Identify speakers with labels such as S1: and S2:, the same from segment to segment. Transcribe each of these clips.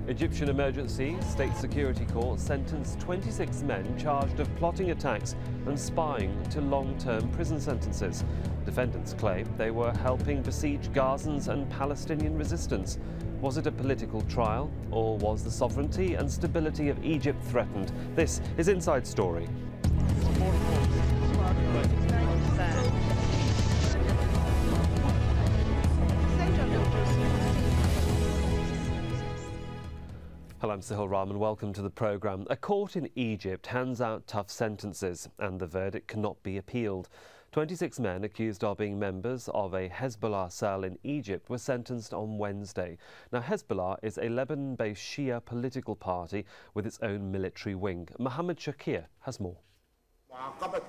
S1: Egyptian Emergency State Security Court sentenced 26 men charged of plotting attacks and spying to long-term prison sentences. Defendants claim they were helping besiege Gazans and Palestinian resistance. Was it a political trial, or was the sovereignty and stability of Egypt threatened? This is Inside Story. Hello, I'm Sahil Rahman. Welcome to the programme. A court in Egypt hands out tough sentences and the verdict cannot be appealed. 26 men accused of being members of a Hezbollah cell in Egypt were sentenced on Wednesday. Now, Hezbollah is a Lebanon-based Shia political party with its own military wing. Mohammed Shakir has more.
S2: Mohammed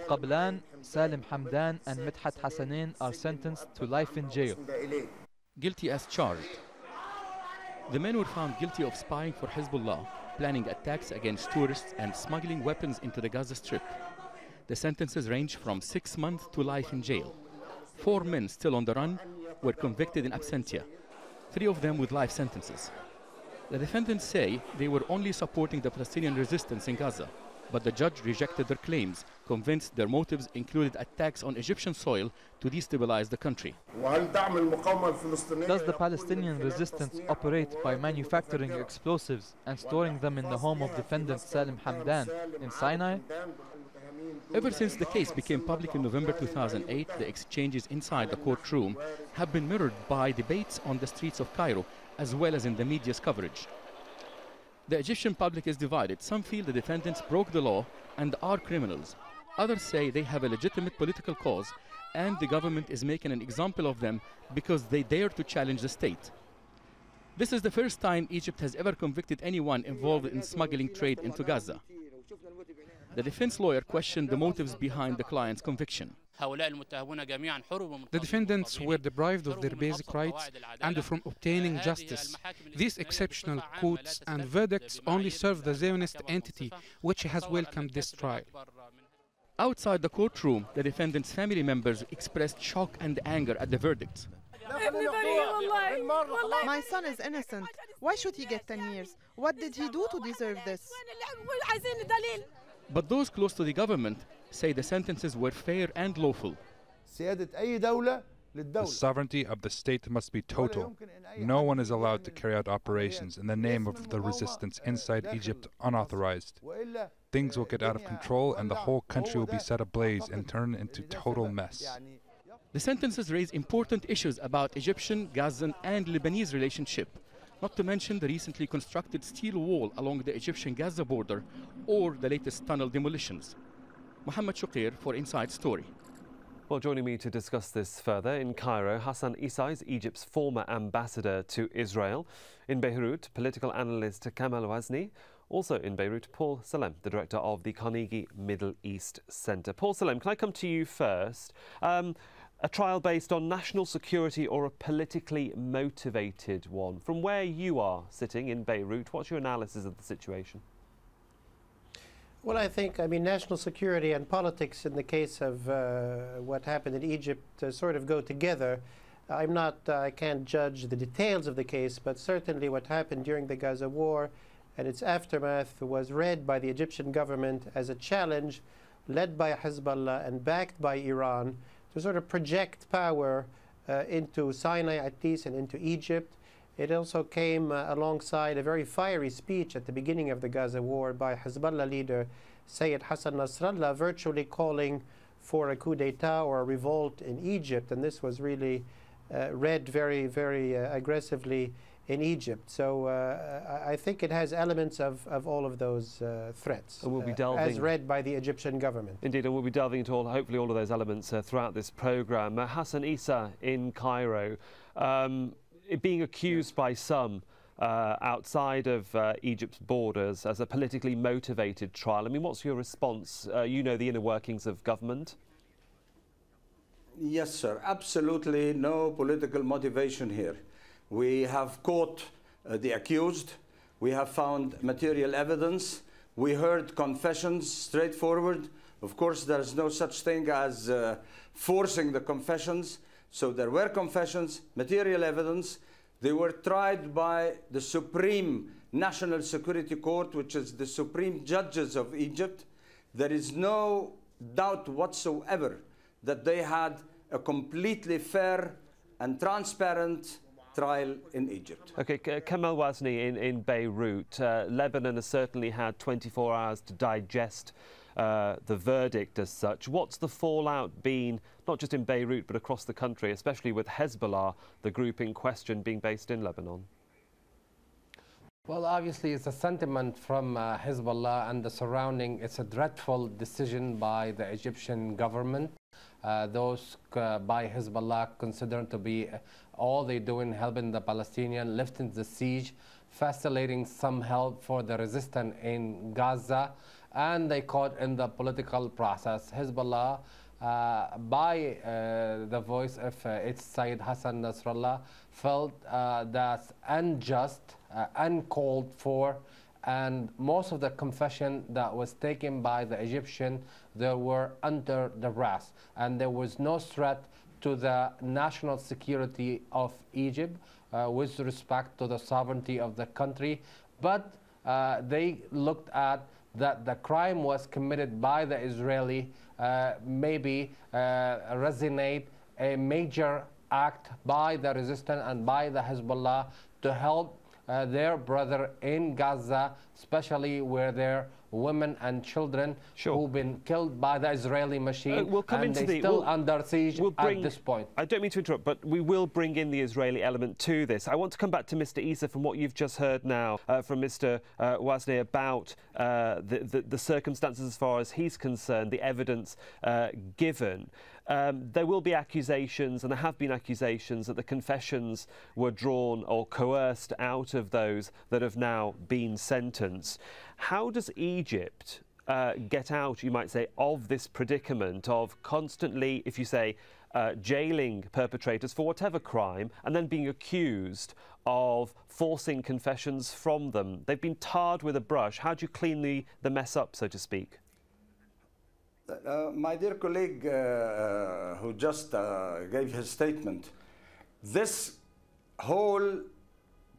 S2: Qablan, Salim Hamdan and Midhat Hassanin are sentenced to life in jail.
S3: Guilty as charged. The men were found guilty of spying for Hezbollah, planning attacks against tourists and smuggling weapons into the Gaza Strip. The sentences range from 6 months to life in jail. 4 men still on the run were convicted in absentia, 3 of them with life sentences. The defendants say they were only supporting the Palestinian resistance in Gaza, but the judge rejected their claims, convinced their motives included attacks on Egyptian soil to destabilize the country.
S2: Does the Palestinian resistance operate by manufacturing explosives and storing them in the home of defendant Salim Hamdan in Sinai?
S3: Ever since the case became public in November 2008, the exchanges inside the courtroom have been mirrored by debates on the streets of Cairo, as well as in the media's coverage. The Egyptian public is divided. Some feel the defendants broke the law and are criminals. Others say they have a legitimate political cause and the government is making an example of them because they dare to challenge the state. This is the first time Egypt has ever convicted anyone involved in smuggling trade into Gaza. The defense lawyer questioned the motives behind the client's conviction.
S4: The defendants were deprived of their basic rights and from obtaining justice. These exceptional courts and verdicts only serve the Zionist entity, which has welcomed this trial.
S3: Outside the courtroom, the defendants' family members expressed shock and anger at the verdict.
S5: My son is innocent. Why should he get 10 years? What did he do to deserve this?
S3: But those close to the government say the sentences were fair and lawful.
S6: The sovereignty of the state must be total. No one is allowed to carry out operations in the name of the resistance inside Egypt unauthorized. Things will get out of control and the whole country will be set ablaze and turn into total mess.
S3: The sentences raise important issues about Egyptian, Gazan and Lebanese relationship, not to mention the recently constructed steel wall along the Egyptian-Gaza border or the latest tunnel demolitions. Mohammed Shakir for Inside Story.
S1: Well, joining me to discuss this further in Cairo, Hassan Issa is Egypt's former ambassador to Israel. In Beirut, political analyst Kamal Wazni. Also in Beirut, Paul Salem, the director of the Carnegie Middle East Centre. Paul Salem, can I come to you first? A trial based on national security or a politically motivated one? From where you are sitting in Beirut, what's your analysis of the situation?
S7: Well, I think, national security and politics in the case of what happened in Egypt sort of go together. I can't judge the details of the case, but certainly what happened during the Gaza war and its aftermath was read by the Egyptian government as a challenge led by Hezbollah and backed by Iran to sort of project power into Sinai at least and into Egypt. It also came alongside a very fiery speech at the beginning of the Gaza war by Hezbollah leader Sayyid Hassan Nasrallah, virtually calling for a coup d'etat or a revolt in Egypt. And this was really read very, very aggressively in Egypt. So I think it has elements of all of those threats,
S1: and we'll be delving,
S7: as read by the Egyptian government.
S1: Indeed, and we'll be delving into hopefully all of those elements throughout this programme. Hassan Issa in Cairo, being accused by some outside of Egypt's borders as a politically motivated trial. I mean, what's your response? You know the inner workings of government.
S8: Yes, sir. Absolutely no political motivation here. We have caught the accused. We have found material evidence. We heard confessions straightforward. Of course, there is no such thing as forcing the confessions. So there were confessions, material evidence. They were tried by the Supreme National Security Court, which is the supreme judges of Egypt. There is no doubt whatsoever that they had a completely fair and transparent trial in Egypt.
S1: Okay, Kamal Wazni in Beirut. Lebanon has certainly had 24 hours to digest the verdict as such. What's the fallout been, not just in Beirut, but across the country, especially with Hezbollah, the group in question, being based in Lebanon?
S9: Well, obviously, it's a sentiment from Hezbollah and the surrounding. It's a dreadful decision by the Egyptian government. Those by Hezbollah considered to be all they doing helping the Palestinians, lifting the siege, facilitating some help for the resistance in Gaza, and they caught in the political process. Hezbollah, by the voice of its Sayyid Hassan Nasrallah, felt that's unjust, uncalled for, and most of the confession that was taken by the Egyptian, they were under duress, and there was no threat to the national security of Egypt with respect to the sovereignty of the country. But they looked at that the crime was committed by the Israeli, maybe resonate a major act by the resistance and by the Hezbollah to help their brother in Gaza, especially where their women and children who've been killed by the Israeli machine,
S1: we'll come
S9: and
S1: into
S9: they're still under siege at this point.
S1: I don't mean to interrupt, but we will bring in the Israeli element to this. I want to come back to Mr. Issa from what you've just heard now from Mr. Wazni about the circumstances as far as he's concerned, the evidence given. There will be accusations, and there have been accusations, that the confessions were drawn or coerced out of those that have now been sentenced. How does Egypt get out, you might say, of this predicament of constantly, if you say, jailing perpetrators for whatever crime and then being accused of forcing confessions from them? They've been tarred with a brush. How do you clean the mess up, so to speak?
S8: My dear colleague who just gave his statement, this whole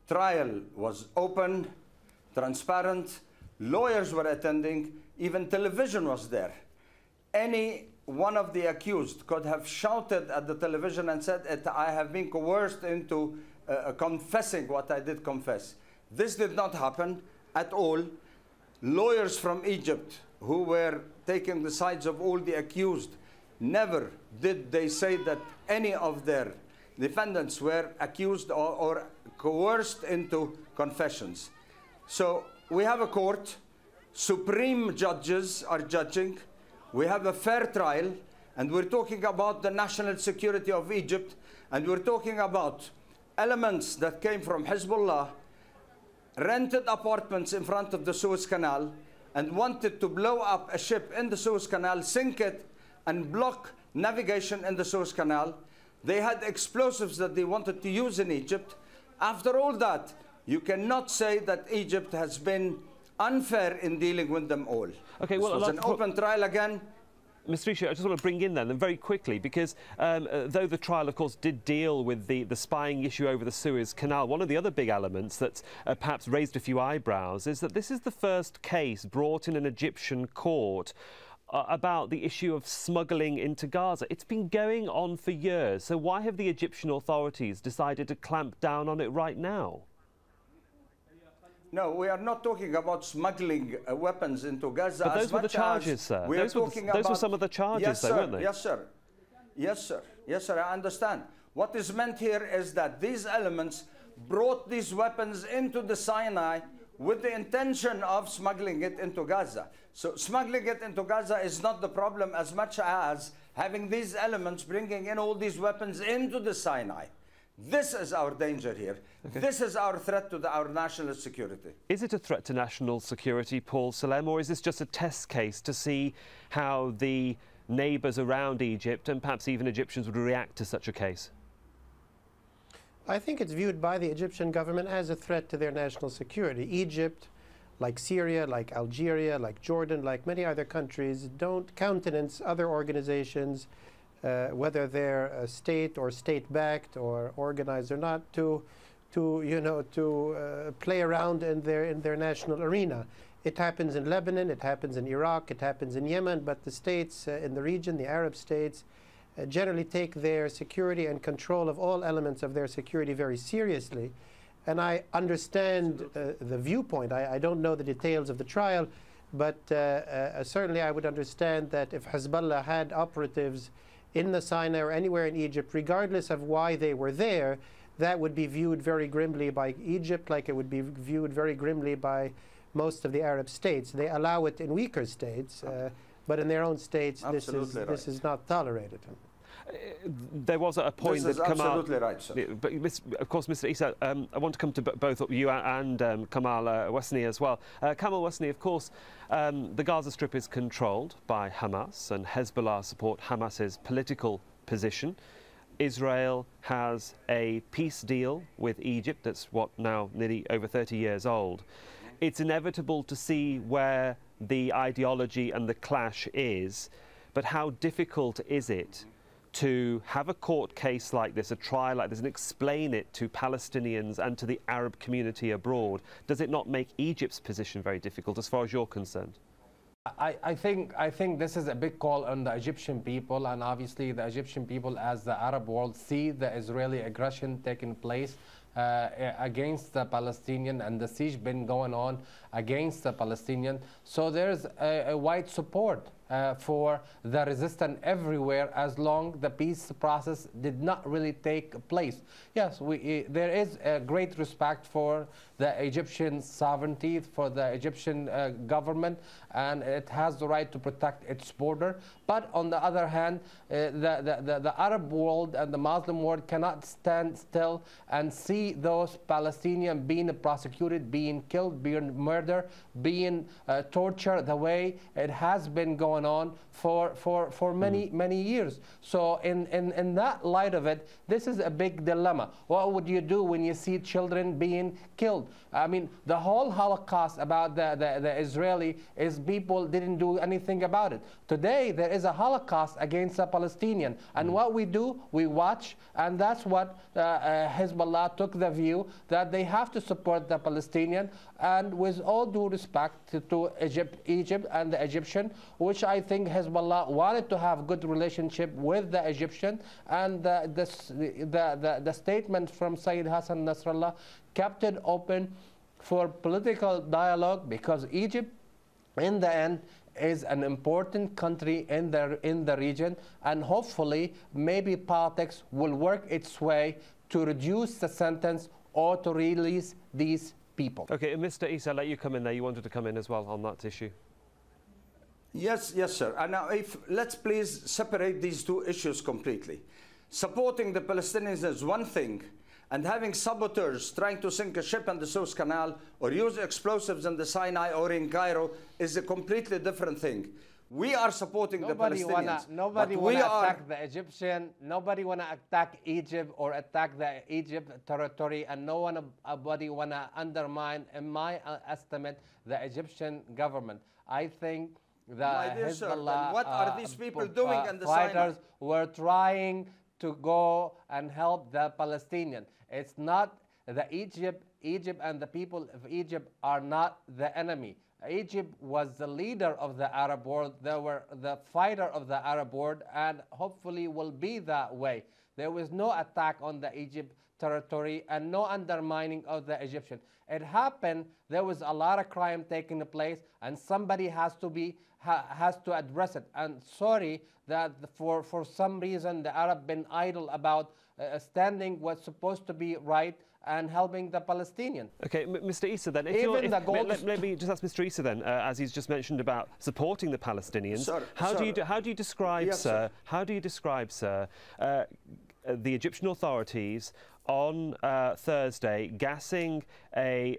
S8: trial was open, transparent, lawyers were attending, even television was there. Any one of the accused could have shouted at the television and said, I have been coerced into confessing what I did confess. This did not happen at all. Lawyers from Egypt who were taking the sides of all the accused, never did they say that any of their defendants were accused or coerced into confessions. So we have a court, supreme judges are judging, we have a fair trial, and we're talking about the national security of Egypt, and we're talking about elements that came from Hezbollah, rented apartments in front of the Suez Canal, and wanted to blow up a ship in the Suez Canal, sink it, and block navigation in the Suez Canal. They had explosives that they wanted to use in Egypt. After all that, you cannot say that Egypt has been unfair in dealing with them all.
S1: Okay,
S8: well, this was an open trial again.
S1: Mr. Rishi, I just want to bring in then, and very quickly, because though the trial, of course, did deal with the spying issue over the Suez Canal, one of the other big elements that's perhaps raised a few eyebrows is that this is the first case brought in an Egyptian court about the issue of smuggling into Gaza. It's been going on for years, so why have the Egyptian authorities decided to clamp down on it right now?
S8: No, we are not talking about smuggling weapons into Gaza.
S1: But those were the charges, sir. Those were some of the charges,
S8: yes,
S1: though, weren't they?
S8: Yes, sir. Yes, sir. Yes, sir, I understand. What is meant here is that these elements brought these weapons into the Sinai with the intention of smuggling it into Gaza. So smuggling it into Gaza is not the problem as much as having these elements bringing in all these weapons into the Sinai. This is our danger here. Okay. This is our threat to our national security.
S1: Is it a threat to national security, Paul Salem, or is this just a test case to see how the neighbours around Egypt and perhaps even Egyptians would react to such a case?
S7: I think it's viewed by the Egyptian government as a threat to their national security. Egypt, like Syria, like Algeria, like Jordan, like many other countries, don't countenance other organizations, whether they're state or state-backed or organized or not, to play around in their national arena. It happens in Lebanon, it happens in Iraq, it happens in Yemen, but the states in the region, the Arab states, generally take their security and control of all elements of their security very seriously. And I understand the viewpoint. I don't know the details of the trial, but certainly I would understand that if Hezbollah had operatives in the Sinai or anywhere in Egypt, regardless of why they were there, that would be viewed very grimly by Egypt, like it would be viewed very grimly by most of the Arab states. They allow it in weaker states, but in their own states, this is not tolerated.
S1: There was a point
S8: this
S1: that
S8: is absolutely right, sir.
S1: But of course, Mr. Issa, I want to come to both you and Kamal Wasni as well. Kamal Wasni, of course, the Gaza Strip is controlled by Hamas, and Hezbollah support Hamas's political position. Israel has a peace deal with Egypt that's now nearly over 30 years old. It's inevitable to see where the ideology and the clash is, but how difficult is it to have a court case like this, a trial like this, and explain it to Palestinians and to the Arab community abroad? Does it not make Egypt's position very difficult as far as you're concerned?
S9: I think this is a big call on the Egyptian people, and obviously the Egyptian people, as the Arab world, see the Israeli aggression taking place against the Palestinian, and the siege been going on against the Palestinian. So there's a wide support for the resistance everywhere, as long the peace process did not really take place. Yes, there is a great respect for the Egyptian sovereignty, for the Egyptian government, and it has the right to protect its border. But on the other hand, the Arab world and the Muslim world cannot stand still and see those Palestinians being prosecuted, being killed, being murdered, being tortured the way it has been going on for many years. So in that light of it, this is a big dilemma. What would you do when you see children being killed? I mean, the whole Holocaust about the Israeli is people didn't do anything about it. Today, there is a Holocaust against the Palestinian. And what we do, we watch, and that's what Hezbollah took the view, that they have to support the Palestinian, and with all due respect to Egypt and the Egyptian, which I think Hezbollah wanted to have good relationship with the Egyptian, and the statement from Sayyid Hassan Nasrallah kept it open for political dialogue, because Egypt, in the end, is an important country in the region, and hopefully maybe politics will work its way to reduce the sentence or to release these people.
S1: Okay, Mr. Issa, I'll let you come in there. You wanted to come in as well on that issue.
S8: Yes, sir. And now, let's please separate these two issues completely. Supporting the Palestinians is one thing, and having saboteurs trying to sink a ship in the Suez Canal or use explosives in the Sinai or in Cairo is a completely different thing. We are supporting the Palestinians.
S9: Nobody want to attack the Egyptian. Nobody want to attack Egypt or attack the Egypt territory, and nobody want to undermine, in my estimate, the Egyptian government. I think the Hezbollah
S8: what are these people doing in the
S9: fighters
S8: Sinai?
S9: were trying to go and help the Palestinian. It's not the Egypt and the people of Egypt are not the enemy. Egypt was the leader of the Arab world. They were the fighter of the Arab world, and hopefully will be that way. There was no attack on the Egypt territory and no undermining of the Egyptian. It happened, there was a lot of crime taking place, and somebody has to address it. And sorry that for some reason the Arab been idle about standing what's supposed to be right and helping the Palestinian.
S1: Okay, Mr. Issa, then, let me just ask Mr. Issa then, as he's just mentioned about supporting the Palestinians. How do you describe,
S8: yes,
S1: sir? How do you describe, sir, the Egyptian authorities on Thursday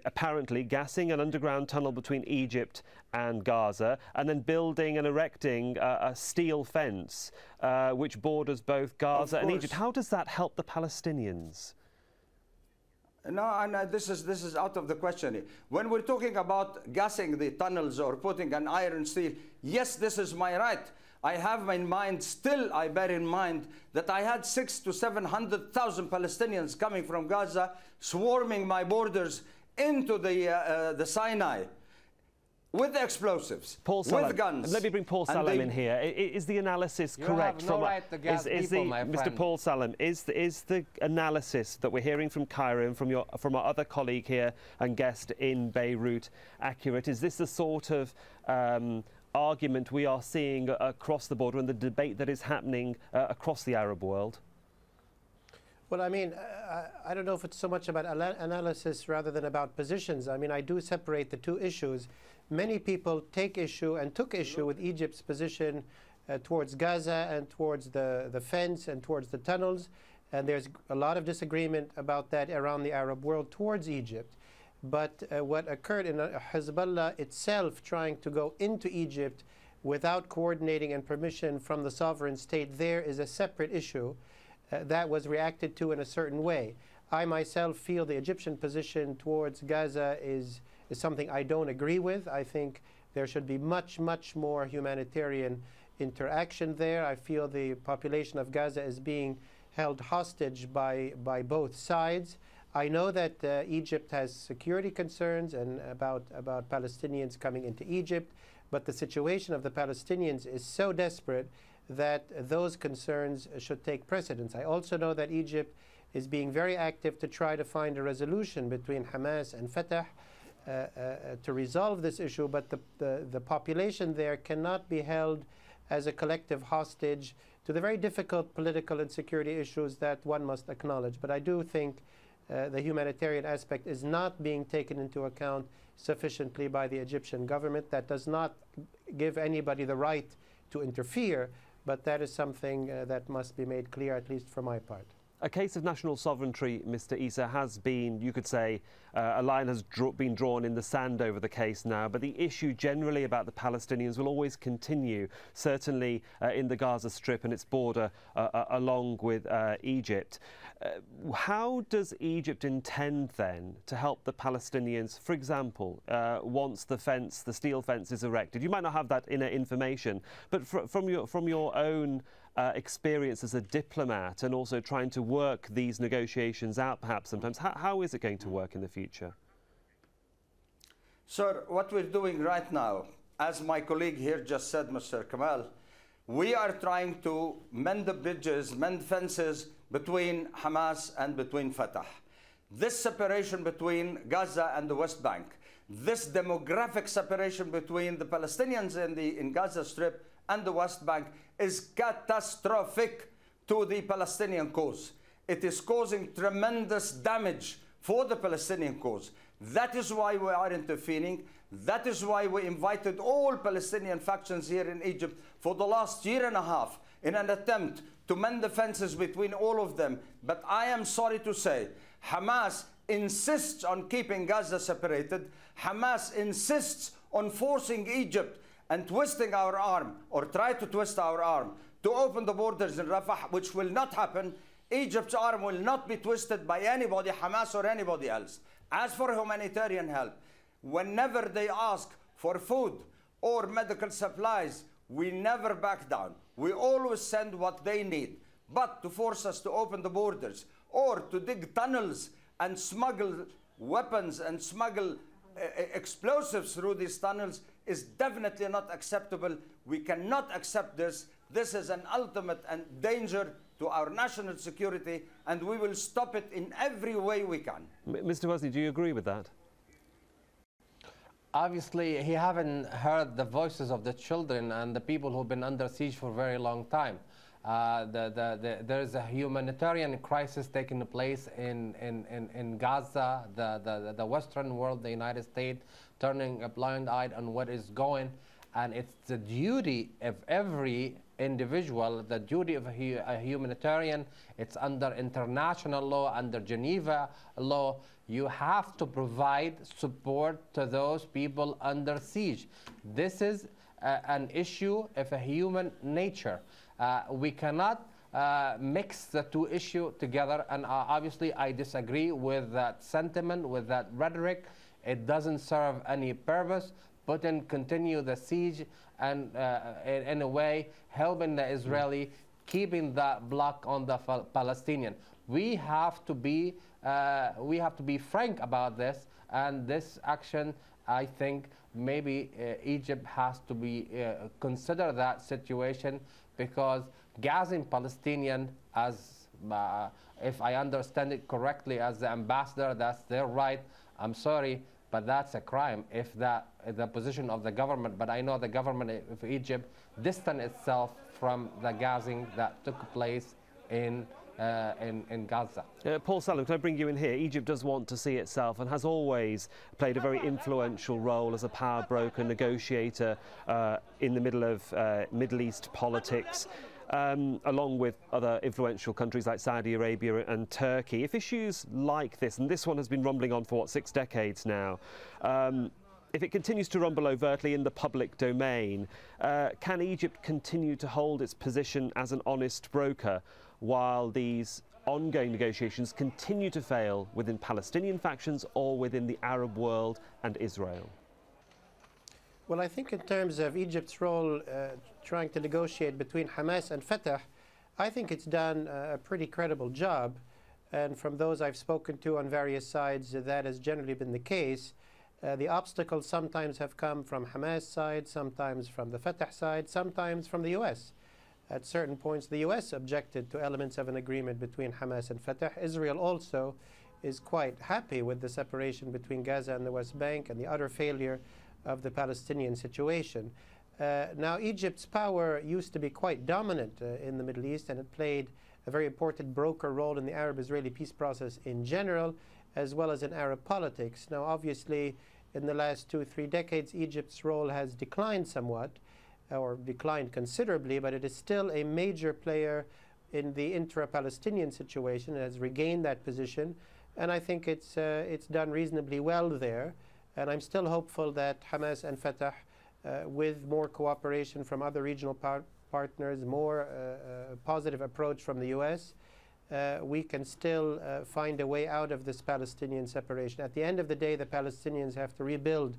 S1: apparently gassing an underground tunnel between Egypt and Gaza, and then building and erecting a steel fence which borders both Gaza and Egypt? How does that help the Palestinians?
S8: No, this is out of the question. When we're talking about gassing the tunnels or putting an iron steel, yes, this is my right. I have in mind, still I bear in mind, that I had 600,000 to 700,000 Palestinians coming from Gaza, swarming my borders into the Sinai with explosives, with guns.
S1: Let me bring Paul Salem in here. Is the analysis correct?
S9: You have no right to gas people, my friend.
S1: Mr. Paul Salem, is the analysis that we're hearing from Cairo and from our other colleague here and guest in Beirut accurate? Is this the sort of argument we are seeing across the border and the debate that is happening across the Arab world?
S7: Well, I mean, I don't know if it's so much about analysis rather than about positions. I mean, I do separate the two issues. Many people take issue and took issue with Egypt's position towards Gaza and towards the fence and towards the tunnels. And there's a lot of disagreement about that around the Arab world towards Egypt. But what occurred in Hezbollah itself trying to go into Egypt without coordinating and permission from the sovereign state there is a separate issue that was reacted to in a certain way. I myself feel the Egyptian position towards Gaza is something I don't agree with. I think there should be much, much more humanitarian interaction there. I feel the population of Gaza is being held hostage by both sides. I know that Egypt has security concerns and about Palestinians coming into Egypt, but the situation of the Palestinians is so desperate that those concerns should take precedence. I also know that Egypt is being very active to try to find a resolution between Hamas and Fatah to resolve this issue, but the population there cannot be held as a collective hostage to the very difficult political and security issues that one must acknowledge. But I do think the humanitarian aspect is not being taken into account sufficiently by the Egyptian government. That does not give anybody the right to interfere, but that is something that must be made clear, at least for my part.
S1: A case of national sovereignty, Mr. Issa, has been, you could say, a line has been drawn in the sand over the case now, but the issue generally about the Palestinians will always continue, certainly in the Gaza Strip and its border along with Egypt. How does Egypt intend then to help the Palestinians, for example, once the steel fence is erected? You might not have that inner information, but from your own experience as a diplomat and also trying to work these negotiations out perhaps sometimes, how is it going to work in the future?
S8: Sir, what we're doing right now, as my colleague here just said, Mr. Kamal, we are trying to mend the bridges, mend fences between Hamas and between Fatah. This separation between Gaza and the West Bank, this demographic separation between the Palestinians in Gaza Strip and the West Bank is catastrophic to the Palestinian cause. It is causing tremendous damage for the Palestinian cause. That is why we are intervening. That is why we invited all Palestinian factions here in Egypt for the last year and a half in an attempt to mend the fences between all of them. But I am sorry to say, Hamas insists on keeping Gaza separated. Hamas insists on forcing Egypt and twisting our arm, or try to twist our arm, to open the borders in Rafah, which will not happen. Egypt's arm will not be twisted by anybody, Hamas or anybody else. As for humanitarian help, whenever they ask for food or medical supplies, we never back down. We always send what they need. But to force us to open the borders or to dig tunnels and smuggle weapons and smuggle explosives through these tunnels is definitely not acceptable. We cannot accept this. This is an ultimate and danger to our national security, and we will stop it in every way we can.
S1: Mr. Wesley, do you agree with that?
S9: Obviously, he haven't heard the voices of the children and the people who've been under siege for a very long time. There is a humanitarian crisis taking place in Gaza, the Western world, the United States, turning a blind eye on what is going. And it's the duty of every individual, the duty of a humanitarian. It's under international law, under Geneva law. You have to provide support to those people under siege. This is an issue of a human nature. We cannot mix the two issues together, and obviously I disagree with that sentiment, with that rhetoric. It doesn't serve any purpose. Putin continue the siege and in a way helping the Israeli, keeping that block on the Palestinian. We have to be frank about this, and this action, I think maybe Egypt has to be consider that situation, because gassing Palestinian, as if I understand it correctly, as the ambassador, that's their right. I'm sorry, but that's a crime if that is the position of the government. But I know the government of Egypt distanced itself from the gassing that took place in Gaza.
S1: Paul Salam, can I bring you in here? Egypt does want to see itself and has always played a very influential role as a power broker, negotiator in the middle of Middle East politics, along with other influential countries like Saudi Arabia and Turkey. If issues like this, and this one has been rumbling on for, what, 6 decades now, if it continues to rumble overtly in the public domain, can Egypt continue to hold its position as an honest broker while these ongoing negotiations continue to fail within Palestinian factions or within the Arab world and Israel?
S7: Well, I think in terms of Egypt's role trying to negotiate between Hamas and Fatah, I think it's done a pretty credible job. And from those I've spoken to on various sides, that has generally been the case. The obstacles sometimes have come from Hamas' side, sometimes from the Fatah side, sometimes from the U.S. At certain points, the U.S. objected to elements of an agreement between Hamas and Fatah. Israel also is quite happy with the separation between Gaza and the West Bank and the utter failure of the Palestinian situation. Now, Egypt's power used to be quite dominant in the Middle East, and it played a very important broker role in the Arab-Israeli peace process in general, as well as in Arab politics. Now, obviously, in the last 2-3 decades, Egypt's role has declined somewhat, or declined considerably, but it is still a major player in the intra-Palestinian situation. It has regained that position, and I think it's done reasonably well there. And I'm still hopeful that Hamas and Fatah, with more cooperation from other regional partners, more positive approach from the U.S., we can still find a way out of this Palestinian separation. At the end of the day, the Palestinians have to rebuild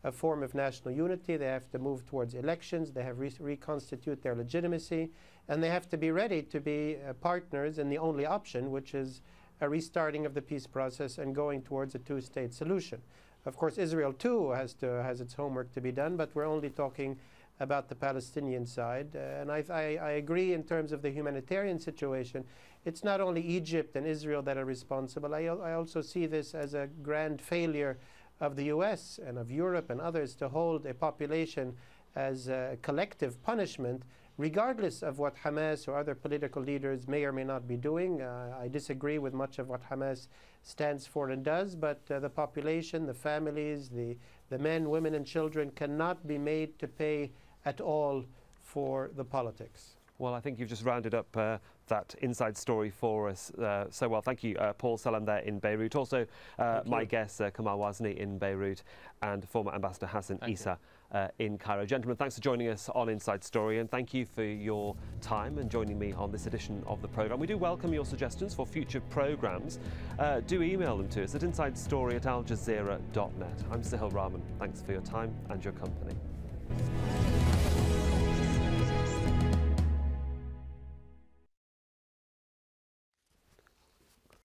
S7: a form of national unity. They have to move towards elections. They have to reconstitute their legitimacy. And they have to be ready to be partners in the only option, which is a restarting of the peace process and going towards a two-state solution. Of course, Israel, too, has its homework to be done, but we're only talking about the Palestinian side. And I agree in terms of the humanitarian situation. It's not only Egypt and Israel that are responsible. I also see this as a grand failure of the U.S. and of Europe and others to hold a population as a collective punishment, regardless of what Hamas or other political leaders may or may not be doing. I disagree with much of what Hamas stands for and does, but the population, the families, the men, women, and children cannot be made to pay at all for the politics.
S1: Well, I think you've just rounded up that inside story for us so well. Thank you, Paul Salam there in Beirut. Also, my guest, Kamal Wazni in Beirut, and former Ambassador Hassan Issa in Cairo. Gentlemen, thanks for joining us on Inside Story, and thank you for your time and joining me on this edition of the programme. We do welcome your suggestions for future programmes. Do email them to us at insidestory@aljazeera.net. I'm Sahil Rahman. Thanks for your time and your company.